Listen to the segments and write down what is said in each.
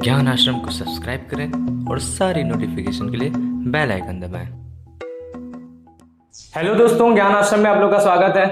ज्ञान आश्रम को सब्सक्राइब करें और सारी नोटिफिकेशन के लिए बेल आइकन दबाएं। हेलो दोस्तों, ज्ञान आश्रम में आप लोग का स्वागत है।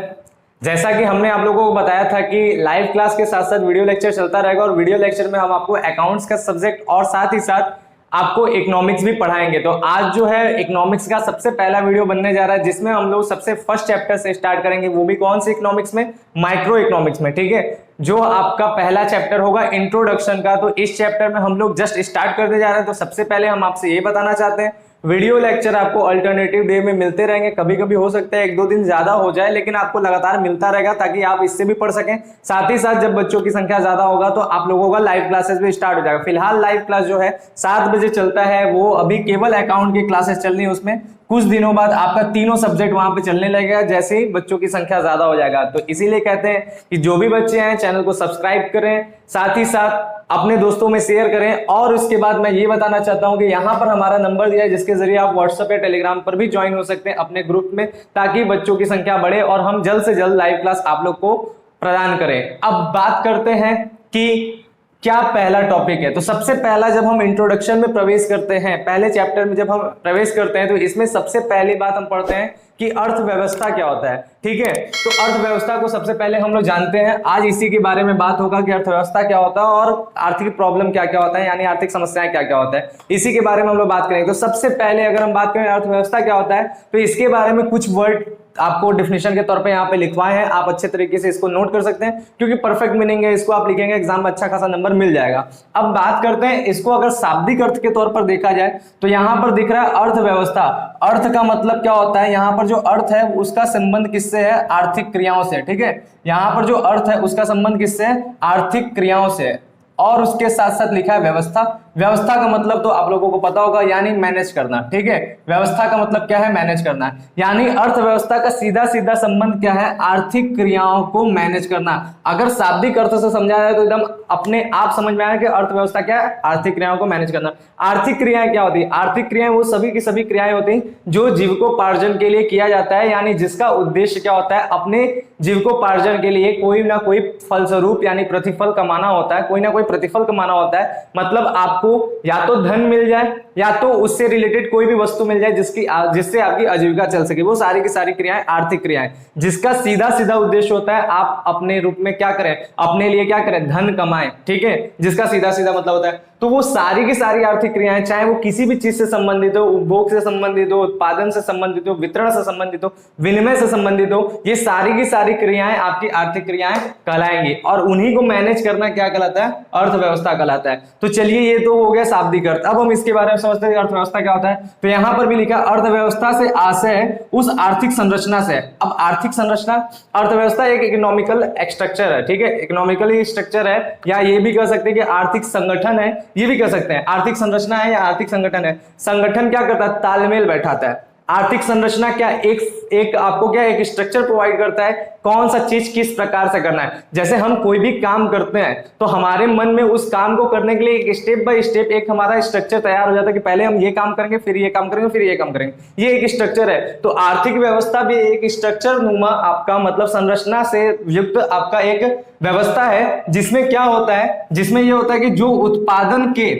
जैसा कि हमने आप लोगों को बताया था कि लाइव क्लास के साथ साथ वीडियो लेक्चर चलता रहेगा और वीडियो लेक्चर में हम आपको अकाउंट्स का सब्जेक्ट और साथ ही साथ आपको इकोनॉमिक्स भी पढ़ाएंगे। तो आज जो है इकोनॉमिक्स का सबसे पहला वीडियो बनने जा रहा है, जिसमें हम लोग सबसे फर्स्ट चैप्टर से स्टार्ट करेंगे। वो भी कौन सी इकोनॉमिक्स में? माइक्रो इकोनॉमिक्स में। ठीक है, जो आपका पहला चैप्टर होगा इंट्रोडक्शन का। तो इस चैप्टर में हम लोग जस्ट स्टार्ट करने जा रहे हैं। तो सबसे पहले हम आपसे ये बताना चाहते हैं, वीडियो लेक्चर आपको अल्टरनेटिव डे में मिलते रहेंगे। कभी कभी हो सकता है एक दो दिन ज्यादा हो जाए, लेकिन आपको लगातार मिलता रहेगा ताकि आप इससे भी पढ़ सकें। साथ ही साथ जब बच्चों की संख्या ज्यादा होगा तो आप लोगों का लाइव क्लासेस भी स्टार्ट हो जाएगा। फिलहाल लाइव क्लास जो है 7 बजे चलता है, वो अभी केवल अकाउंट की क्लासेस चल रही है। उसमें कुछ दिनों बाद आपका तीनों सब्जेक्ट वहां पे चलने लगेगा जैसे ही बच्चों की संख्या ज्यादा हो जाएगा। तो इसीलिए कहते हैं कि जो भी बच्चे हैं चैनल को सब्सक्राइब करें, साथ ही साथ अपने दोस्तों में शेयर करें। और उसके बाद मैं ये बताना चाहता हूं कि यहाँ पर हमारा नंबर दिया है, जिसके जरिए आप व्हाट्सएप या टेलीग्राम पर भी ज्वाइन हो सकते हैं अपने ग्रुप में, ताकि बच्चों की संख्या बढ़े और हम जल्द से जल्द लाइव क्लास आप लोग को प्रदान करें। अब बात करते हैं कि क्या पहला टॉपिक है। तो सबसे पहला, जब हम इंट्रोडक्शन में प्रवेश करते हैं, पहले चैप्टर में जब हम प्रवेश करते हैं, तो इसमें सबसे पहली बात हम पढ़ते हैं कि अर्थव्यवस्था क्या होता है। ठीक है, तो अर्थव्यवस्था को सबसे पहले हम लोग जानते हैं। आज इसी के बारे में बात होगा कि अर्थव्यवस्था क्या होता है और आर्थिक प्रॉब्लम क्या क्या होता है, यानी आर्थिक समस्याएं क्या क्या होता है, इसी के बारे में हम लोग बात करेंगे। तो सबसे पहले अगर हम बात करें अर्थव्यवस्था क्या होता है, तो इसके बारे में कुछ वर्ड आपको डिफिनेशन के तौर पे यहाँ पे लिखवाए हैं। आप अच्छे तरीके से इसको नोट कर सकते हैं, क्योंकि परफेक्ट मीनिंग है, इसको आप लिखेंगे एग्जाम में अच्छा खासा नंबर मिल जाएगा। अब बात करते हैं इसको अगर शाब्दिक अर्थ के तौर पर देखा जाए, तो यहाँ पर दिख रहा है अर्थव्यवस्था। अर्थ का मतलब क्या होता है? यहाँ पर जो अर्थ है उसका संबंध किससे है? आर्थिक क्रियाओं से। ठीक है, यहाँ पर जो अर्थ है उसका संबंध किससे है? आर्थिक क्रियाओं से। और उसके साथ साथ लिखा है व्यवस्था। व्यवस्था का मतलब तो आप लोगों को पता होगा, यानी मैनेज करना। ठीक है, व्यवस्था का मतलब क्या है? मैनेज करना। यानी अर्थव्यवस्था का सीधा सीधा संबंध क्या है? आर्थिक क्रियाओं को मैनेज करना। अगर शाब्दिक अर्थ से समझा जाए तो एकदम अपने आप समझ में आया कि अर्थव्यवस्था क्या है? आर्थिक क्रियाओं को मैनेज करना। आर्थिक क्रियाएं क्या होती है? आर्थिक क्रियाएं वो सभी की सभी क्रियाएं होती हैं जो जीविकोपार्जन के लिए किया जाता है, यानी जिसका उद्देश्य क्या होता है? अपने जीविकोपार्जन के लिए कोई ना कोई फलस्वरूप यानी प्रतिफल कमाना होता है, कोई ना कोई प्रतिफल कमाना होता है। मतलब आपको या तो धन मिल जाए या तो उससे रिलेटेड कोई भी वस्तु मिल जाए जिससे आपकी आजीविका चल सके। वो सारी की सारी क्रियाएं आर्थिक क्रियाएं, जिसका सीधा सीधा उद्देश्य होता है आप अपने रूप में क्या करें? अपने लिए क्या करें? धन कमाएं। ठीक है, जिसका सीधा सीधा मतलब होता है। तो वो सारी की सारी आर्थिक क्रियाएं, चाहे वो किसी भी चीज से संबंधित हो, उपभोग से संबंधित हो, उत्पादन से संबंधित हो, वितरण से संबंधित हो, विनिमय से संबंधित हो, ये सारी की सारी क्रियाएं आपकी आर्थिक क्रियाएं कहलाएंगी। और उन्हीं को मैनेज करना क्या कहलाता है? अर्थव्यवस्था कहलाता है। तो चलिए, ये तो हो गया शाब्दिक अर्थ। अब हम इसके बारे में समझते हैं अर्थव्यवस्था क्या होता है। तो यहां पर भी लिखा अर्थव्यवस्था से आशय उस आर्थिक संरचना से। अब आर्थिक संरचना, अर्थव्यवस्था एक इकोनॉमिकल स्ट्रक्चर है। ठीक है, इकोनॉमिकल स्ट्रक्चर है, या ये भी कह सकते हैं कि आर्थिक संगठन है, ये भी कह सकते हैं। आर्थिक संरचना है या आर्थिक संगठन है। संगठन क्या करता है? तालमेल बैठाता है। आर्थिक संरचना क्या एक आपको क्या एक स्ट्रक्चर प्रोवाइड करता है, कौन सा चीज किस प्रकार से करना है। जैसे हम कोई भी काम करते हैं तो हमारे मन में उस काम को करने के लिए एक स्टेप बाय स्टेप एक हमारा स्ट्रक्चर तैयार हो जाता है कि पहले हम ये काम करेंगे, फिर ये काम करेंगे, फिर ये काम करेंगे। ये एक स्ट्रक्चर है। तो आर्थिक व्यवस्था भी एक स्ट्रक्चर नुमा आपका मतलब संरचना से युक्त आपका एक व्यवस्था है, जिसमें क्या होता है? जिसमें यह होता है कि जो उत्पादन के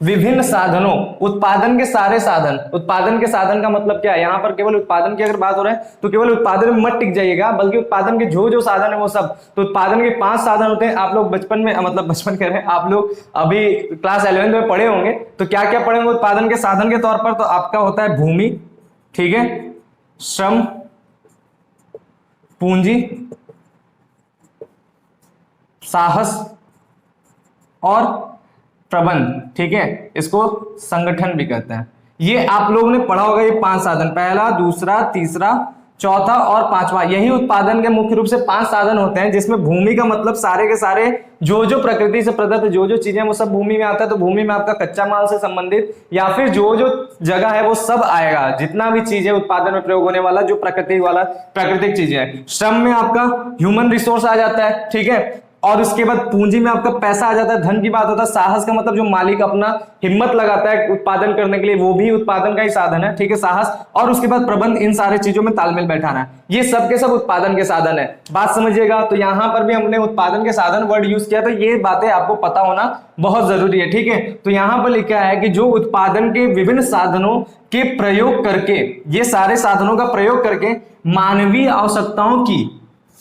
विभिन्न साधनों, उत्पादन के सारे साधन, उत्पादन के साधन का मतलब क्या है? यहां पर केवल उत्पादन की अगर बात हो रहा है तो केवल उत्पादन में मत टिक जाइएगा, बल्कि उत्पादन के जो जो साधन है वो सब। तो उत्पादन के 5 साधन होते हैं। आप लोग बचपन में, मतलब बचपन कह रहे हैं, आप लोग अभी क्लास 11 में पढ़े होंगे। तो क्या क्या पढ़ेंगे उत्पादन के साधन के तौर पर? तो आपका होता है भूमि, ठीक है, श्रम, पूंजी, साहस और प्रबंध। ठीक है, इसको संगठन भी कहते हैं। ये आप लोगों ने पढ़ा होगा, ये 5 साधन, पहला, दूसरा, तीसरा, चौथा और 5वां। यही उत्पादन के मुख्य रूप से 5 साधन होते हैं, जिसमें भूमि का मतलब सारे के सारे जो जो प्रकृति से प्रदत्त जो जो चीजें वो सब भूमि में आता है। तो भूमि में आपका कच्चा माल से संबंधित या फिर जो जो जगह है वो सब आएगा, जितना भी चीज है उत्पादन में प्रयोग होने वाला, जो प्राकृतिक चीजें है। श्रम में आपका ह्यूमन रिसोर्स आ जाता है। ठीक है, और उसके बाद पूंजी में आपका पैसा आ जाता है, धन की बात होता है। साहस का मतलब जो मालिक अपना हिम्मत लगाता है उत्पादन करने के लिए, वो भी उत्पादन का ही साधन है, ठीक है, साहस। और उसके बाद प्रबंध, इन सारे चीजों में तालमेल बैठाना है, ये सब के सब उत्पादन के साधन है। बात समझिएगा। तो यहां पर भी हमने उत्पादन के साधन वर्ड यूज किया, तो ये बातें आपको पता होना बहुत जरूरी है, ठीक है। तो यहां पर लिखा है कि जो उत्पादन के विभिन्न साधनों के प्रयोग करके, ये सारे साधनों का प्रयोग करके मानवीय आवश्यकताओं की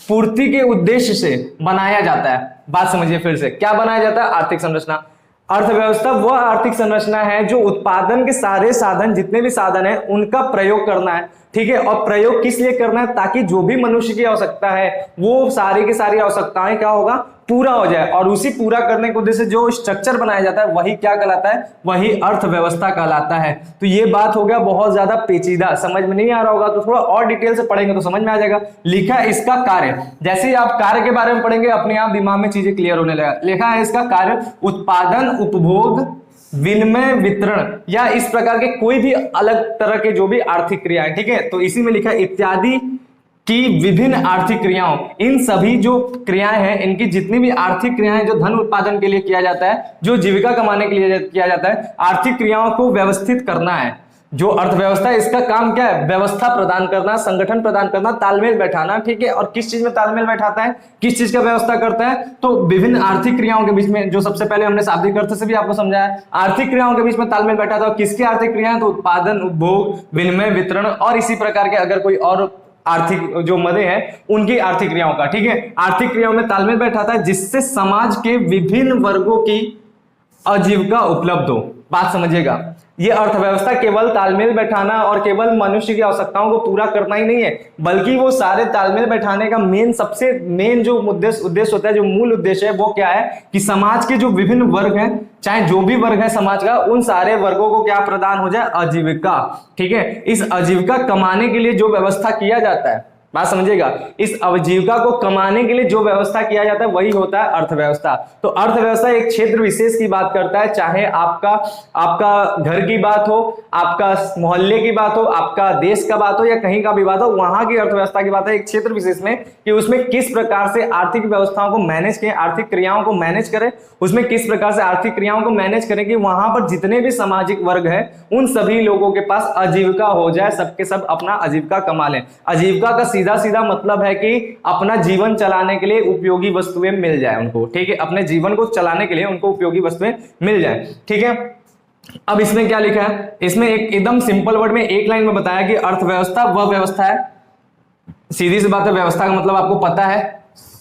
पूर्ति के उद्देश्य से बनाया जाता है। बात समझिए फिर से, क्या बनाया जाता है? आर्थिक संरचना। अर्थव्यवस्था वह आर्थिक संरचना है जो उत्पादन के सारे साधन, जितने भी साधन है, उनका प्रयोग करना है, ठीक है। और प्रयोग किस लिए करना है? ताकि जो भी मनुष्य की आवश्यकता है वो सारी की सारी आवश्यकताएं क्या होगा? पूरा हो जाए। और उसी पूरा करने के उद्देश्य से जो स्ट्रक्चर बनाया जाता है वही क्या कहलाता है? वही अर्थव्यवस्था कहलाता है। तो ये बात हो गया बहुत ज्यादा पेचीदा, समझ में नहीं आ रहा होगा तो थोड़ा और डिटेल से पढ़ेंगे तो समझ में आ जाएगा। लिखा है इसका कार्य, जैसे ही आप कार्य के बारे में पढ़ेंगे अपने आप दिमाग में चीजें क्लियर होने लगेगा। लिखा है इसका कार्य उत्पादन, उपभोग, विनिमय, वितरण, या इस प्रकार के कोई भी अलग तरह के जो भी आर्थिक क्रियाएं, ठीक है। तो इसी में लिखा है इत्यादि की विभिन्न आर्थिक क्रियाओं, इन सभी जो क्रियाएं हैं, इनकी जितनी भी आर्थिक क्रियाएं जो धन उत्पादन के लिए किया जाता है, जो जीविका कमाने के लिए किया जाता है, आर्थिक क्रियाओं को व्यवस्थित करना है। जो अर्थव्यवस्था है इसका काम क्या है? व्यवस्था प्रदान करना, संगठन प्रदान करना, तालमेल बैठाना, ठीक है। और किस चीज में तालमेल बैठाता है, किस चीज का व्यवस्था करता है? तो विभिन्न आर्थिक क्रियाओं के बीच में, जो सबसे पहले हमने शाब्दिक अर्थ से भी आपको समझाया, आर्थिक क्रियाओं के बीच में तालमेल बैठाता है। किसकी आर्थिक क्रियाएं? तो उत्पादन, उपभोग, विनिमय, वितरण और इसी प्रकार के अगर कोई और आर्थिक जो मदे हैं उनकी आर्थिक क्रियाओं का, ठीक है। आर्थिक क्रियाओं में तालमेल बैठाता है जिससे समाज के विभिन्न वर्गों की आजीविका उपलब्ध हो। बात समझिएगा, ये अर्थव्यवस्था केवल तालमेल बैठाना और केवल मनुष्य की आवश्यकताओं को पूरा करना ही नहीं है, बल्कि वो सारे तालमेल बैठाने का सबसे मेन जो उद्देश्य होता है, जो मूल उद्देश्य है, वो क्या है कि समाज के जो विभिन्न वर्ग हैं, चाहे जो भी वर्ग है समाज का, उन सारे वर्गों को क्या प्रदान हो जाए? आजीविका, ठीक है। इस आजीविका कमाने के लिए जो व्यवस्था किया जाता है, बात समझिएगा, इस आजीविका को कमाने के लिए जो व्यवस्था किया जाता है वही होता है अर्थव्यवस्था। तो अर्थव्यवस्था एक क्षेत्र विशेष की बात करता है, चाहे आपका घर की बात हो, आपका मोहल्ले की बात हो, आपका देश का बात हो, या कहीं का भी बात हो, वहां की अर्थव्यवस्था की बात है एक क्षेत्र विशेष में, कि उसमें किस प्रकार से आर्थिक व्यवस्थाओं को मैनेज करें, आर्थिक क्रियाओं को मैनेज करें, उसमें किस प्रकार से आर्थिक क्रियाओं को मैनेज करें कि वहां पर जितने भी सामाजिक वर्ग है उन सभी लोगों के पास आजीविका हो जाए, सबके सब अपना आजीविका कमा लें। आजीविका का सीधा सीधा मतलब है कि अपना जीवन चलाने के लिए उपयोगी वस्तुएं मिल जाए उनको, ठीक है। अपने जीवन को चलाने के लिए उनको उपयोगी वस्तुएं मिल जाए, ठीक है। अब इसमें क्या लिखा है? इसमें एक एकदम सिंपल वर्ड में एक लाइन में बताया कि अर्थव्यवस्था वह व्यवस्था है, सीधी सी बात है, व्यवस्था का मतलब आपको पता है,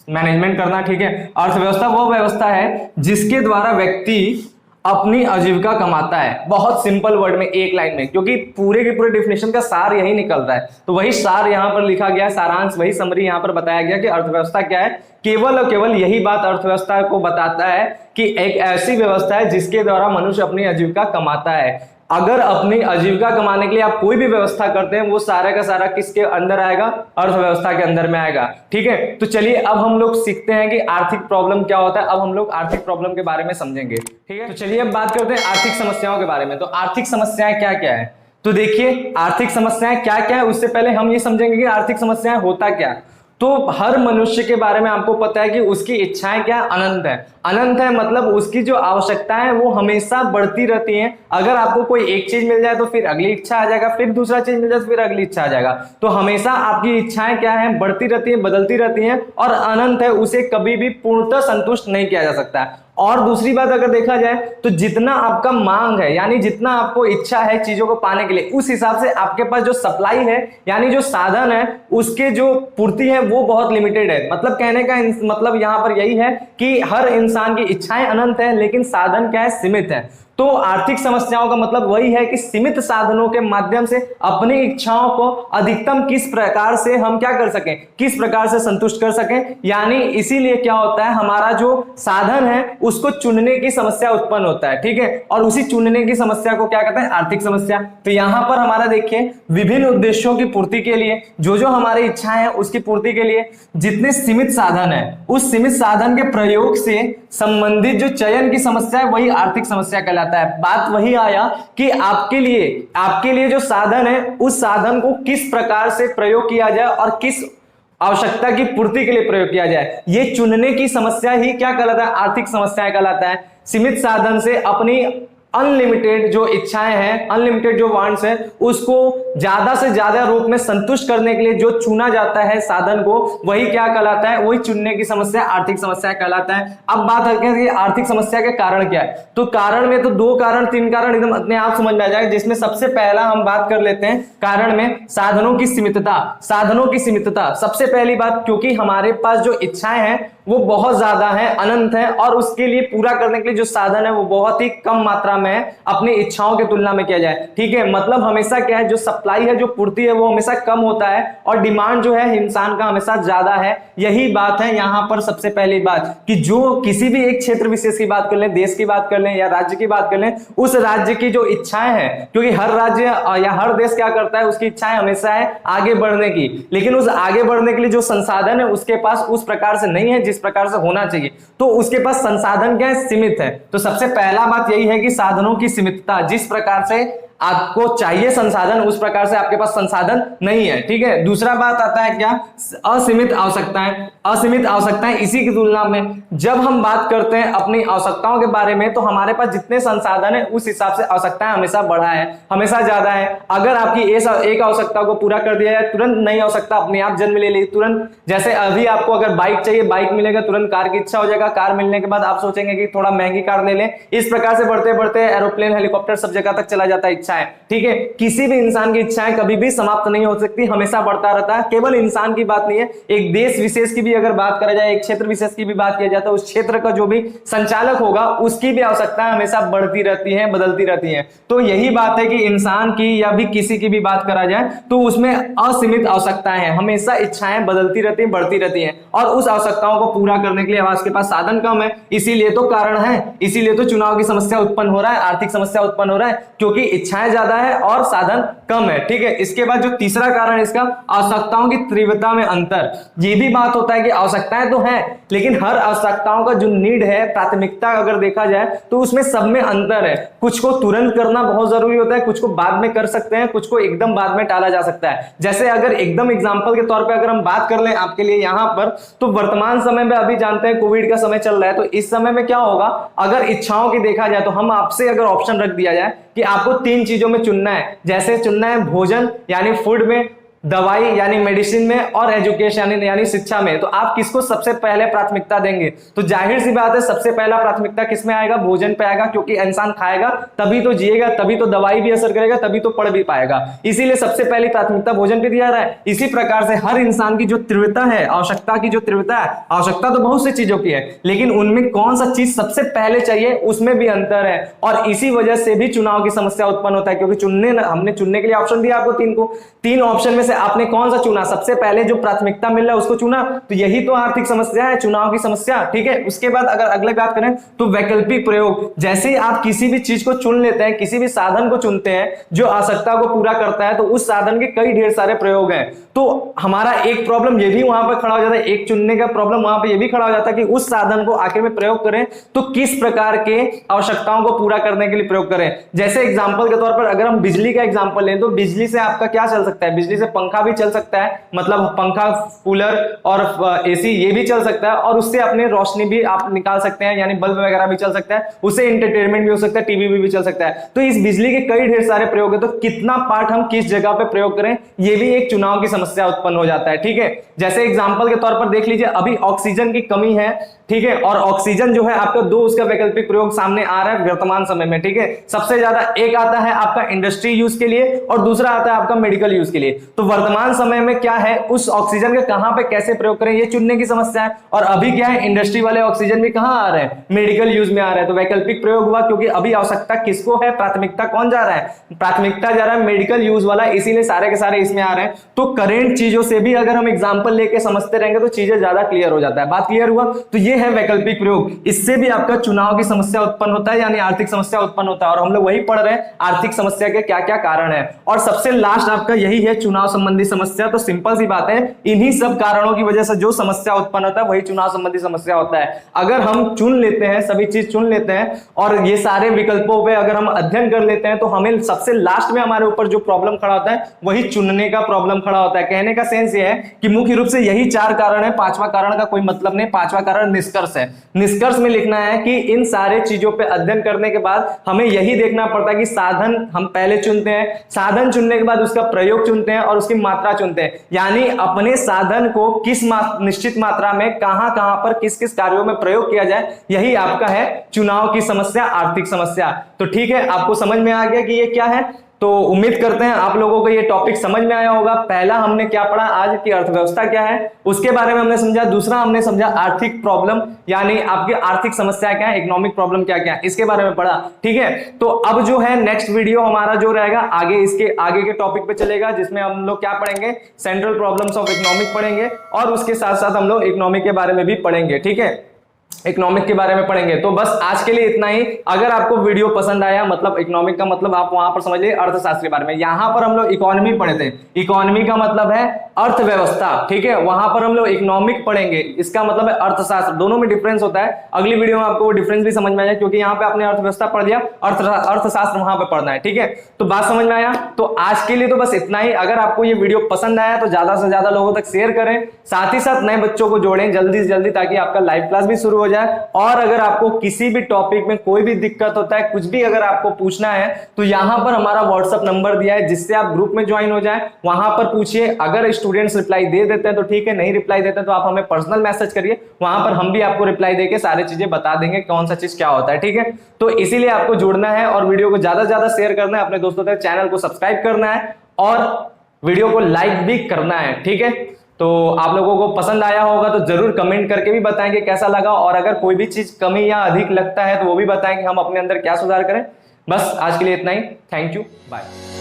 मैनेजमेंट करना, ठीक है। अर्थव्यवस्था वह व्यवस्था है जिसके द्वारा व्यक्ति अपनी आजीविका कमाता है। बहुत सिंपल वर्ड में एक लाइन में, क्योंकि पूरे के पूरे डेफिनेशन का सार यही निकल रहा है, तो वही सार यहां पर लिखा गया, सारांश वही समरी यहां पर बताया गया कि अर्थव्यवस्था क्या है। केवल और केवल यही बात अर्थव्यवस्था को बताता है कि एक ऐसी व्यवस्था है जिसके द्वारा मनुष्य अपनी आजीविका कमाता है। अगर अपनी आजीविका कमाने के लिए आप कोई भी व्यवस्था करते हैं, वो सारा का सारा किसके अंदर आएगा? अर्थव्यवस्था के अंदर में आएगा, ठीक है। तो चलिए अब हम लोग सीखते हैं कि आर्थिक प्रॉब्लम क्या होता है। अब हम लोग आर्थिक प्रॉब्लम के बारे में समझेंगे, ठीक है। तो चलिए अब बात करते हैं आर्थिक समस्याओं के बारे में। तो आर्थिक समस्याएं क्या क्या है? तो देखिए आर्थिक समस्याएं क्या क्या है, उससे पहले हम ये समझेंगे कि आर्थिक समस्याएं होता क्या। तो हर मनुष्य के बारे में आपको पता है कि उसकी इच्छाएं क्या? अनंत है। अनंत है मतलब उसकी जो आवश्यकताएं हैं वो हमेशा बढ़ती रहती हैं। अगर आपको कोई एक चीज मिल जाए तो फिर अगली इच्छा आ जाएगा, फिर दूसरा चीज मिल जाए तो फिर अगली इच्छा आ जाएगा। तो हमेशा आपकी इच्छाएं क्या है? बढ़ती रहती हैं, बदलती रहती हैं, और अनंत है, उसे कभी भी पूर्णतः संतुष्ट नहीं किया जा सकता। और दूसरी बात अगर देखा जाए तो जितना आपका मांग है, यानी जितना आपको इच्छा है चीजों को पाने के लिए, उस हिसाब से आपके पास जो सप्लाई है, यानी जो साधन है, उसके जो पूर्ति है वो बहुत लिमिटेड है। मतलब कहने का मतलब यहां पर यही है कि हर इंसान की इच्छाएं अनंत है लेकिन साधन क्या है? सीमित है। तो आर्थिक समस्याओं का मतलब वही है कि सीमित साधनों के माध्यम से अपनी इच्छाओं को अधिकतम किस प्रकार से हम क्या कर सकें, किस प्रकार से संतुष्ट कर सकें। यानी इसीलिए क्या होता है, हमारा जो साधन है उसको चुनने की समस्या उत्पन्न होता है, ठीक है। और उसी चुनने की समस्या को क्या कहते हैं? आर्थिक समस्या। तो यहां पर हमारा देखिए विभिन्न उद्देश्यों की पूर्ति के लिए जो हमारी इच्छाएं हैं उसकी पूर्ति के लिए जितने सीमित साधन है, उस सीमित साधन के प्रयोग से संबंधित जो चयन की समस्या है वही आर्थिक समस्या कहलाता है। बात वही आया कि आपके लिए जो साधन है उस साधन को किस प्रकार से प्रयोग किया जाए और किस आवश्यकता की पूर्ति के लिए प्रयोग किया जाए। ये चुनने की समस्या ही क्या कहलाता है? आर्थिक समस्याएं कहलाता है। सीमित साधन से अपनी अनलिमिटेड जो इच्छाएं हैं, अनलिमिटेड जो वांट्स है, उसको ज्यादा से ज्यादा रूप में संतुष्ट करने के लिए जो चुना जाता है साधन को, वही क्या कहलाता है? वही चुनने की समस्या आर्थिक समस्या कहलाता है। अब बात करते हैं कि आर्थिक समस्या के कारण क्या है। तो कारण में तो 2 कारण 3 कारण एकदम अपने आप समझ में आ जाएगा, जिसमें सबसे पहला हम बात कर लेते हैं कारण में साधनों की सीमितता। साधनों की सीमितता सबसे पहली बात, क्योंकि हमारे पास जो इच्छाएं हैं वो बहुत ज्यादा है, अनंत है, और उसके लिए पूरा करने के लिए जो साधन है वो बहुत ही कम मात्रा में है अपनी इच्छाओं की तुलना में किया जाए। ठीक है, मतलब हमेशा क्या है, जो सप्लाई है, जो पूर्ति है, वो हमेशा कम होता है और डिमांड जो है इंसान का हमेशा ज्यादा है। यही बात है यहाँ पर सबसे पहली बात, कि जो किसी भी एक क्षेत्र विशेष की बात कर लें, देश की बात कर लें या राज्य की बात कर लें, उस राज्य की जो इच्छाएं हैं, क्योंकि हर राज्य या हर देश क्या करता है, उसकी इच्छाएं हमेशा है आगे बढ़ने की, लेकिन उस आगे बढ़ने के लिए जो संसाधन है उसके पास उस प्रकार से नहीं है जिस प्रकार से होना चाहिए। तो उसके पास संसाधन क्या है? सीमित है। तो सबसे पहला बात यही है कि साधनों की सीमितता, जिस प्रकार से आपको चाहिए संसाधन उस प्रकार से आपके पास संसाधन नहीं है। ठीक है, दूसरा बात आता है क्या? असीमित आवश्यकताएं। असीमित आवश्यकताएं इसी की तुलना में जब हम बात करते हैं अपनी आवश्यकताओं के बारे में, तो हमारे पास जितने संसाधन है उस हिसाब से आवश्यकताएं हमेशा बढ़ा है, हमेशा ज्यादा है। अगर आपकी एक आवश्यकता को पूरा कर दिया जाए, तुरंत नई आवश्यकता अपने आप जन्म ले ली तुरंत। जैसे अभी आपको अगर बाइक चाहिए, बाइक मिलेगा, तुरंत कार की इच्छा हो जाएगा, कार मिलने के बाद आप सोचेंगे कि थोड़ा महंगी कार ले लें। इस प्रकार से बढ़ते बढ़ते एरोप्लेन, हेलीकॉप्टर सब जगह तक चला जाता है इच्छाएं। ठीक है, किसी भी इंसान की इच्छाएं कभी भी समाप्त नहीं हो सकती, हमेशा बढ़ता रहता है। केवल इंसान की बात नहीं है, एक देश विशेष की भी अगर बात करा जाए, एक क्षेत्र विशेष की भी बात किया जाए, तो उस क्षेत्र का जो भी संचालक होगा उसकी भी आवश्यकताएं हमेशा बढ़ती रहती हैं, बदलती रहती हैं। तो यही बात है कि इंसान की या भी किसी की भी बात करा जाए तो उसमें असीमित आवश्यकताएं हैं, हमेशा इच्छाएं बदलती रहती हैं, बढ़ती रहती हैं, और उस आवश्यकताओं को पूरा करने के लिए आपके पास साधन कम है। इसीलिए तो कारण है, इसीलिए तो चुनाव की समस्या उत्पन्न हो रहा है, आर्थिक समस्या उत्पन्न हो रहा है, क्योंकि इच्छाएं ज्यादा है और साधन कम है। ठीक है, इसके बाद जो तीसरा कारण है इसका, आवश्यकताओं की तीव्रता में अंतर। ये भी बात होता है कि आवश्यकताएं तो हैं, लेकिन हर आवश्यकताओं का जो नीड है, प्राथमिकता अगर देखा जाए तो उसमें सब में अंतर है। कुछ को तुरंत करना बहुत जरूरी होता है, कुछ को बाद में कर सकते हैं, कुछ को एकदम बाद में टाला जा सकता है। जैसे अगर एकदम एग्जांपल के तौर पे अगर हम बात कर लें आपके लिए यहां पर, तो वर्तमान समय में अभी जानते हैं कोविड का समय चल रहा है, तो इस समय में क्या होगा, अगर इच्छाओं की देखा जाए तो हम आपसे अगर ऑप्शन रख दिया जाए कि आपको 3 चीजों में चुनना है, जैसे चुनना है भोजन यानी फूड में, दवाई यानी मेडिसिन में, और एजुकेशन यानी शिक्षा में, तो आप किसको सबसे पहले प्राथमिकता देंगे? तो जाहिर सी बात है सबसे पहला प्राथमिकता किसमें आएगा? भोजन पे आएगा, क्योंकि इंसान खाएगा तभी तो जिएगा, तभी तो दवाई भी असर करेगा, तभी तो पढ़ भी पाएगा। इसीलिए सबसे पहली प्राथमिकता भोजन पे दिया रहा है। इसी प्रकार से हर इंसान की जो तीव्रता है, आवश्यकता की जो तीव्रता है, आवश्यकता तो बहुत सी चीजों की है, लेकिन उनमें कौन सा चीज सबसे पहले चाहिए उसमें भी अंतर है, और इसी वजह से भी चुनाव की समस्या उत्पन्न होता है। क्योंकि हमने चुनने के लिए ऑप्शन दिया आपको 3 को, 3 ऑप्शन में से आपने कौन सा चुना? सबसे पहले जो प्राथमिकता मिल रहा है उसको चुना, तो यही तो आर्थिक समस्या है, चुनाव की समस्या। ठीक है, उसके बाद अगर अगले बात करें तो वैकल्पिक प्रयोग। जैसे ही आप किसी भी चीज को चुन लेते हैं, किसी भी साधन को चुनते हैं जो आवश्यकता को पूरा करता है, तो उस साधन के कई ढेर सारे प्रयोग हैं। तो हमारा एक प्रॉब्लम ये भी वहां पर खड़ा हो जाता है, एक चुनने का प्रॉब्लम वहां पर ये भी खड़ा हो जाता है कि उस साधन को आखिर में प्रयोग करें तो किस प्रकार के आवश्यकताओं को पूरा करने के लिए प्रयोग करें। जैसे एग्जांपल के तौर पर अगर हम बिजली का एग्जांपल लें, तो बिजली से आपका क्या चल सकता है? बिजली से पंखा भी चल सकता है, मतलब पंखा, कूलर और एसी ये भी चल सकता है, और उससे अपने रोशनी भी आप निकाल सकते हैं, यानी बल्ब वगैरह भी चल सकता है, उससे एंटरटेनमेंट भी हो सकता है, टीवी भी चल सकता है। तो इस बिजली के कई ढेर सारे प्रयोग है, तो कितना पार्ट हम किस जगह पे प्रयोग करें, ये भी एक चुनाव की समस्या उत्पन्न हो जाता है। ठीक है, जैसे एग्जांपल के तौर पर देख लीजिए, अभी ऑक्सीजन की कमी है, ठीक है, और ऑक्सीजन जो है आपका 2 उसका वैकल्पिक प्रयोग सामने आ रहा है वर्तमान समय में। ठीक है, सबसे ज्यादा एक आता है आपका इंडस्ट्री यूज के लिए और दूसरा आता है आपका मेडिकल यूज के लिए। तो वर्तमान समय में क्या है, उस ऑक्सीजन का कहां पे कैसे प्रयोग करें, ये चुनने की समस्या है। और अभी क्या है, इंडस्ट्री वाले ऑक्सीजन भी कहां आ रहे हैं? मेडिकल यूज में आ रहे हैं। तो वैकल्पिक प्रयोग हुआ, क्योंकि अभी आवश्यकता किसको है, प्राथमिकता कौन जा रहा है? प्राथमिकता जा रहा है मेडिकल यूज वाला, इसीलिए सारे के सारे इसमें आ रहे हैं। तो करेंट चीजों से भी अगर हम एग्जांपल लेके समझते रहेंगे तो चीजें ज्यादा क्लियर हो जाता है। बात क्लियर हुआ? तो ये है वैकल्पिक प्रयोग, इससे भी आपका चुनाव की समस्या उत्पन्न होता है, यानी आर्थिक समस्या उत्पन्न होता है। और हम लोग वही पढ़ रहे हैं आर्थिक समस्या के क्या क्या कारण है। और सबसे लास्ट आपका यही है चुनाव संबंधी समस्या। तो सिंपल सी बात है, इन्हीं सब कारणों की वजह से जो समस्या उत्पन्न होता है वही चुनाव संबंधी समस्या होता है। अगर हम चुन लेते हैं, सभी चीज चुन लेते हैं और ये सारे विकल्पों पे अगर हम अध्ययन कर लेते हैं, तो हमें सबसे लास्ट में हमारे ऊपर जो प्रॉब्लम खड़ा होता है वही चुनने का प्रॉब्लम खड़ा होता है। कहने का सेंस ये है कि मुख्य रूप से यही 4 कारण है, 5वां कारण का कोई मतलब नहीं। 5वां कारण निष्कर्ष है। निष्कर्ष में लिखना है कि इन सारे चीजों पे अध्ययन करने के बाद हमें यही देखना पड़ता है कि साधन हम पहले चुनते हैं, साधन चुनने के बाद उसका प्रयोग चुनते हैं और उसकी मात्रा चुनते हैं, यानी अपने साधन को किस निश्चित मात्रा में कहां कहां पर किस किस कार्यों में प्रयोग किया जाए, यही आपका है चुनाव की समस्या, आर्थिक समस्या। तो ठीक है, आपको समझ में आ गया कि ये क्या है। तो उम्मीद करते हैं आप लोगों को ये टॉपिक समझ में आया होगा। पहला हमने क्या पढ़ा आज की अर्थव्यवस्था क्या है, उसके बारे में हमने समझा। दूसरा हमने समझा आर्थिक प्रॉब्लम, यानी आपकी आर्थिक समस्या क्या है, इकोनॉमिक प्रॉब्लम क्या क्या है, इसके बारे में पढ़ा। ठीक है, तो अब जो है नेक्स्ट वीडियो हमारा जो रहेगा आगे, इसके आगे के टॉपिक पे चलेगा, जिसमें हम लोग क्या पढ़ेंगे, सेंट्रल प्रॉब्लम्स ऑफ इकोनॉमिक पढ़ेंगे और उसके साथ साथ हम लोग इकोनॉमिक के बारे में भी पढ़ेंगे। ठीक है, इकोनॉमिक के बारे में पढ़ेंगे। तो बस आज के लिए इतना ही। अगर आपको वीडियो पसंद आया, मतलब इकोनॉमिक का मतलब आप वहां पर समझ लीजिए अर्थशास्त्र के बारे में। यहां पर हम लोग इकोनॉमी पढ़े थे, इकोनॉमी का मतलब है अर्थव्यवस्था। ठीक है, वहां पर हम लोग इकोनॉमिक पढ़ेंगे, इसका मतलब है अर्थशास्त्र। दोनों में डिफरेंस होता है। अगली वीडियो में आपको डिफरेंस भी समझ में आएगा, क्योंकि यहाँ पे आपने अर्थव्यवस्था पढ़ लिया, अर्थशास्त्र वहां पे पढ़ना है। ठीक है, तो बात समझ में आया। तो आज के लिए तो बस इतना ही। अगर आपको ये वीडियो पसंद आया तो ज्यादा से ज्यादा लोगों तक शेयर करें, साथ ही साथ नए बच्चों को जोड़ें जल्दी से जल्दी, ताकि आपका लाइव क्लास भी शुरू हो जाए। और अगर आपको किसी भी टॉपिक में कोई भी दिक्कत होता है, कुछ भी अगर आपको पूछना है, तो यहां पर हमारा व्हाट्सएप नंबर दिया है, जिससे आप ग्रुप में ज्वाइन हो जाए। वहां पर पूछिए, अगर स्टूडेंट्स रिप्लाई दे देते हैं तो ठीक है, नहीं रिप्लाई देते हैं तो आप हमें पर्सनल मैसेज करिए, वहां पर हम भी आपको रिप्लाई देके सारी चीजें बता देंगे कौन सा चीज क्या होता है। ठीक है, तो इसीलिए आपको जुड़ना है और वीडियो को ज्यादा से ज्यादा शेयर करना है अपने दोस्तों तक, चैनल को सब्सक्राइब करना है और वीडियो को लाइक भी करना है। ठीक है, तो आप लोगों को पसंद आया होगा तो जरूर कमेंट करके भी बताएं कि कैसा लगा, और अगर कोई भी चीज कमी या अधिक लगता है तो वो भी बताएं कि हम अपने अंदर क्या सुधार करें। बस आज के लिए इतना ही। Thank you, bye.